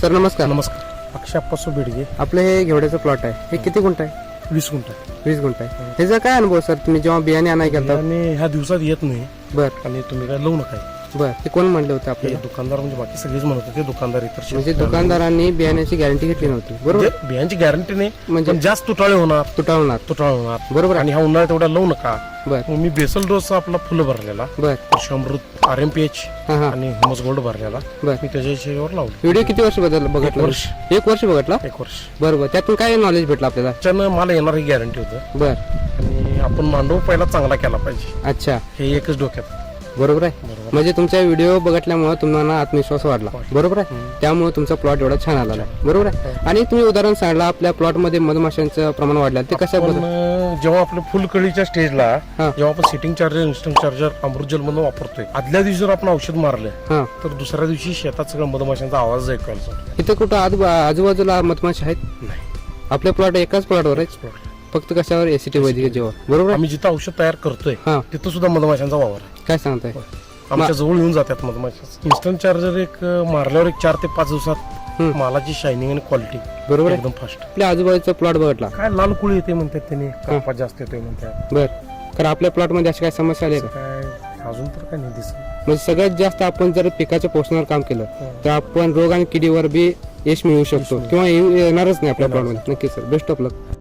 Sir नमस्कार. नमस्कार. अक्षयप्पा बेडगे. आपलं हे घेवड्याचं प्लॉट आहे, हे किती गुंठ आहे? 20 गुंठ. 20 गुंठ आहे. ह्याचा काय अनुभव सर, तुम्ही जेव्हा बियाणे आणाय गेलता? आणि ह्या दिवसात येत नाही. बर आणि तुम्ही काय लावू नका. बर ते कोण म्हणलं होतं हे आपल्याला? दुकानदार म्हणजे बाकी सगळेच म्हणत होते दुकानदार इतर म्हणजे दुकानदारांनी बियाण्याची गॅरंटी घेतली नव्हती, बरोबर? बियांची गॅरंटी नाही म्हणजे पण जास्त तुटाळे होणार. तुटावणार, बरोबर आहे. आणि ह्या उन्हाळ्यात एवढा लावू नका. बर मग मी बेसल डोस आपला फुलं भरलेला, बर अमृत RMPH हा हा आणि ह्युमस गोल्ड भरलेला बर. मी त्याच्यावर लावलं. व्हिडिओ किती वर्ष बघितला? एक वर्ष. 1 वर्ष बघितला. 1 वर्ष. बरोबर. त्यातून काय नॉलेज भेटलं आपल्याला? त्याच्यानं मला येणार ही गॅरंटी होतं. बर. आणि आपण मांडव पहिला चांगला केला पाहिजे, अच्छा, हे एकच डोक्यात. बरोबर आहे. बरोबर. म्हणजे तुमचा व्हिडिओ बघितल्यामुळे तुम्हाला आत्मविश्वास वाढला, बरोबर आहे. त्यामुळे तुमचा प्लॉट एवढा छान आला, बरोबर आहे. आणि तुम्ही उदाहरण सांगला आपल्या प्लॉट मध्ये मधमाशांचं प्रमाण वाढलं, ते कसं पण जेव्हा आपलं फुलकळीच्या स्टेजला हा. जेव्हा आपण सिटिंग चार्जर इन्स्टंट चार्जर अमृतजल मधून वापरतोय, आदल्या दिवशी जर आपण औषध मारलं हा तर दुसऱ्या दिवशी शेतात सगळं मधमाशांचा आवाज ऐकायला चालतो. इथं कुठं आजूबाजूला मधमाशा आहेत? नाही. आपल्या प्लॉट एकाच प्लॉटवर आहे, फक्त कशावर? एसीटी वैदिक जेव्हा, बरोबर आहे. आम्ही जिथं औषध तयार करतोय हा, तिथं सुद्धा मधमाशांचा वावर आहे. काय सांगताय? आमच्या जवळ येऊन जातात मधमाशा. इन्स्टंट चार्जर एक मारल्यावर 4 ते 5 दिवसात मालाची शायनिंग आणि क्वालिटी बरोबर आहे. एकदम फास्ट. आपल्या आजूबाजूचा प्लॉट बघितला, काय लाल कुळी येते म्हणतात त्याने, कापा जास्त येतोय म्हणतात. बर. कारण आपल्या प्लॉट मध्ये अशी काय समस्या आली का? काय अजून तर काय नाही दिसत. म्हणजे सगळ्यात जास्त आपण जर पिकाच्या पोषणावर काम केलं तर आपण रोग आणि किडीवर बी यश मिळवू शकतो, किंवा येणारच नाही आपल्या प्लॉट मध्ये. नक्की सर, बेस्ट ऑफ लक.